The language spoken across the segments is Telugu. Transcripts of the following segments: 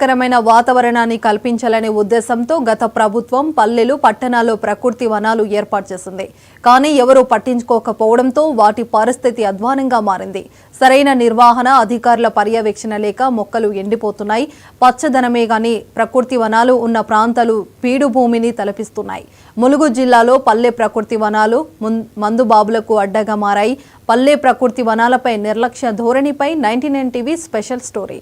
కరమైన వాతావరణాన్ని కల్పించాలనే ఉద్దేశంతో గత ప్రభుత్వం పల్లెలు పట్టణాల్లో ప్రకృతి వనాలు ఏర్పాటు చేసింది. కానీ ఎవరూ పట్టించుకోకపోవడంతో వాటి పరిస్థితి అధ్వానంగా మారింది. సరైన నిర్వహణ, అధికారుల పర్యవేక్షణ లేక మొక్కలు ఎండిపోతున్నాయి. పచ్చదనమే గాని ప్రకృతి వనాలు ఉన్న ప్రాంతాలు పీడు భూమిని తలపిస్తున్నాయి. ములుగు జిల్లాలో పల్లె ప్రకృతి వనాలు మందుబాబులకు అడ్డగా మారాయి. పల్లె ప్రకృతి వనాలపై నిర్లక్ష్య ధోరణిపై 99 టీవీ స్పెషల్ స్టోరీ.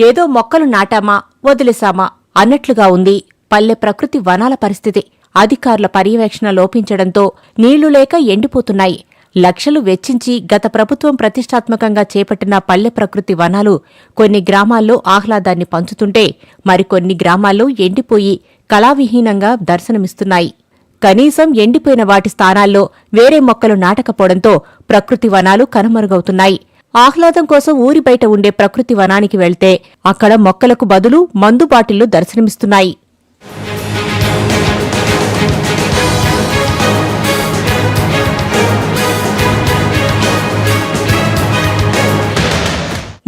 ఏదో మొక్కలు నాటామా వదిలేశామా అన్నట్లుగా ఉంది పల్లె ప్రకృతి వనాల పరిస్థితి. అధికారుల పర్యవేక్షణ లోపించడంతో నీళ్లు లేక ఎండిపోతున్నాయి. లక్షలు వెచ్చించి గత ప్రభుత్వం ప్రతిష్టాత్మకంగా చేపట్టిన పల్లె ప్రకృతి వనాలు కొన్ని గ్రామాల్లో ఆహ్లాదాన్ని పంచుతుంటే మరికొన్ని గ్రామాల్లో ఎండిపోయి కళావిహీనంగా దర్శనమిస్తున్నాయి. కనీసం ఎండిపోయిన వాటి స్థానాల్లో వేరే మొక్కలు నాటకపోవడంతో ప్రకృతి వనాలు కనుమరుగవుతున్నాయి. ఆహ్లాదం కోసం ఊరి బయట ఉండే ప్రకృతి వనానికి వెళ్తే అక్కడ మొక్కలకు బదులు మందు బాటిళ్లు దర్శనమిస్తున్నాయి.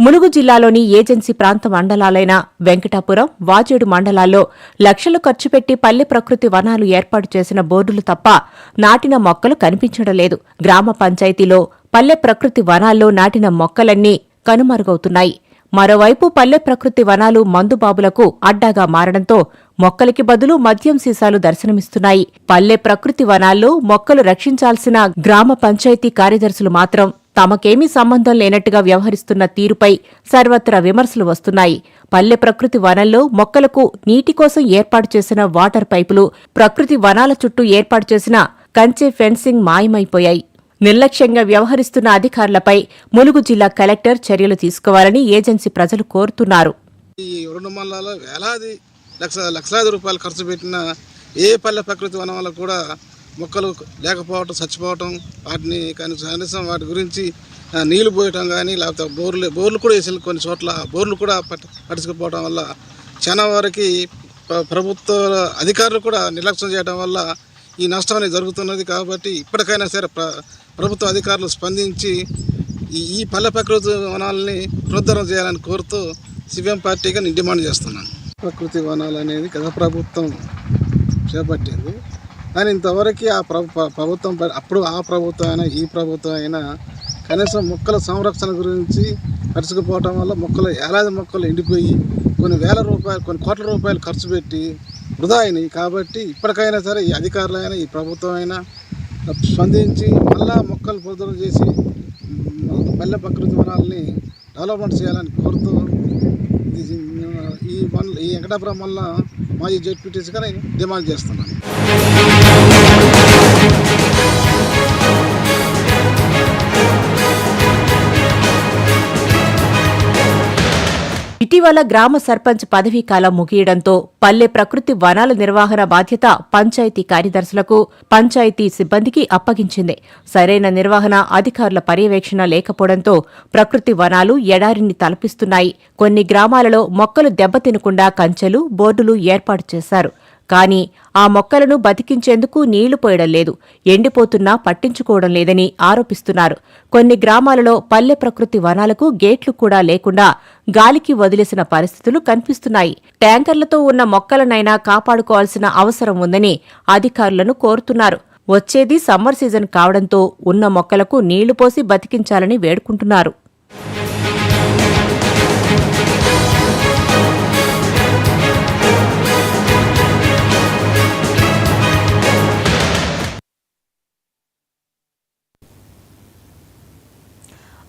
ములుగు జిల్లాలోని ఏజెన్సీ ప్రాంత మండలాలైన వెంకటాపురం, వాజేడు మండలాల్లో లక్షలు ఖర్చు పెట్టి పల్లె ప్రకృతి వనాలు ఏర్పాటు చేసిన బోర్డులు తప్ప నాటిన మొక్కలు కనిపించడం లేదు. గ్రామ పంచాయతీలో పల్లె ప్రకృతి వనాల్లో నాటిన మొక్కలన్నీ కనుమరుగవుతున్నాయి. మరోవైపు పల్లె ప్రకృతి వనాలు మందుబాబులకు అడ్డాగా మారడంతో మొక్కలకి బదులు మద్యం సీసాలు దర్శనమిస్తున్నాయి. పల్లె ప్రకృతి వనాల్లో మొక్కలు రక్షించాల్సిన గ్రామ పంచాయతీ కార్యదర్శులు మాత్రం తమకేమీ సంబంధం లేనట్టుగా వ్యవహరిస్తున్న తీరుపై సర్వత్రా విమర్శలు వస్తున్నాయి. పల్లె ప్రకృతి వనంలో మొక్కలకు నీటి కోసం ఏర్పాటు చేసిన వాటర్ పైపులు, ప్రకృతి వనాల చుట్టూ ఏర్పాటు చేసిన కంచె ఫెన్సింగ్ మాయమైపోయాయి. నిర్లక్ష్యంగా వ్యవహరిస్తున్న అధికారులపై ములుగు జిల్లా కలెక్టర్ చర్యలు తీసుకోవాలని ఏజెన్సీ ప్రజలు కోరుతున్నారు. ఈ 2 మండలాల్లో వేలాది లక్షలాది రూపాయలు ఖర్చు పెట్టిన ఏ పల్లె ప్రకృతి వనంలో కూడా మొక్కలు లేకపోవటం, చచ్చిపోవటం, వాటిని కనీసం వాటి గురించి నీళ్లు పోయటం కానీ, లేకపోతే బోర్లు కూడా వేసి కొన్ని చోట్ల బోర్లు కూడా పట్టించుకుపోవడం వల్ల చాలా వరకు ప్రభుత్వ అధికారులు కూడా నిర్లక్ష్యం చేయడం వల్ల ఈ నష్టం అనేది జరుగుతున్నది. కాబట్టి ఇప్పటికైనా సరే ప్రభుత్వ అధికారులు స్పందించి ఈ పల్లె ప్రకృతి వనాలని పునరుద్ధరణ చేయాలని కోరుతూ సిపిఎం పార్టీగా నేను డిమాండ్ చేస్తున్నాను. ప్రకృతి వనాలు అనేది గత ప్రభుత్వం చేపట్టింది. కానీ ఇంతవరకు ఆ ప్రభుత్వం అప్పుడు ఆ ప్రభుత్వం అయినా ఈ ప్రభుత్వం అయినా కనీసం మొక్కల సంరక్షణ గురించి పరుచుకుపోవటం వల్ల ఏలాది మొక్కలు ఎండిపోయి కొన్ని వేల రూపాయలు, కొన్ని కోట్ల రూపాయలు ఖర్చు పెట్టి వృధా అయినాయి. కాబట్టి ఇప్పటికైనా సరే ఈ అధికారులైనా ఈ ప్రభుత్వం అయినా స్పందించి మళ్ళా మొక్కలు పునరుద్ధరణ చేసి పల్లె ప్రకృతి వనాలని డెవలప్మెంట్ చేయాలని కోరుతూ ఈ వెంకటాపురం వల్ల మాజీ జెడ్పీటీసీగా నేను డిమాండ్ చేస్తున్నాను. ఇటీవల గ్రామ సర్పంచ్ పదవీ కాలం ముగియడంతో పల్లె ప్రకృతి వనాల నిర్వహణ బాధ్యత పంచాయతీ కార్యదర్శులకు, పంచాయతీ సిబ్బందికి అప్పగించింది. సరైన నిర్వహణ, అధికారుల పర్యవేక్షణ లేకపోవడంతో ప్రకృతి వనాలు ఎడారిని తలపిస్తున్నాయి. కొన్ని గ్రామాలలో మొక్కలు దెబ్బతినకుండా కంచెలు, బోర్డులు ఏర్పాటు చేశారు. కానీ ఆ మొక్కలను బతికించేందుకు నీళ్లు పోయడం లేదు, ఎండిపోతున్నా పట్టించుకోవడం లేదని ఆరోపిస్తున్నారు. కొన్ని గ్రామాలలో పల్లె ప్రకృతి వనాలకు గేట్లు కూడా లేకుండా గాలికి వదిలేసిన పరిస్థితులు కనిపిస్తున్నాయి. ట్యాంకర్లతో ఉన్న మొక్కలనైనా కాపాడుకోవాల్సిన అవసరం ఉందని అధికారులను కోరుతున్నారు. వచ్చేది సమ్మర్ సీజన్ కావడంతో ఉన్న మొక్కలకు నీళ్లు పోసి బతికించాలని వేడుకుంటున్నారు.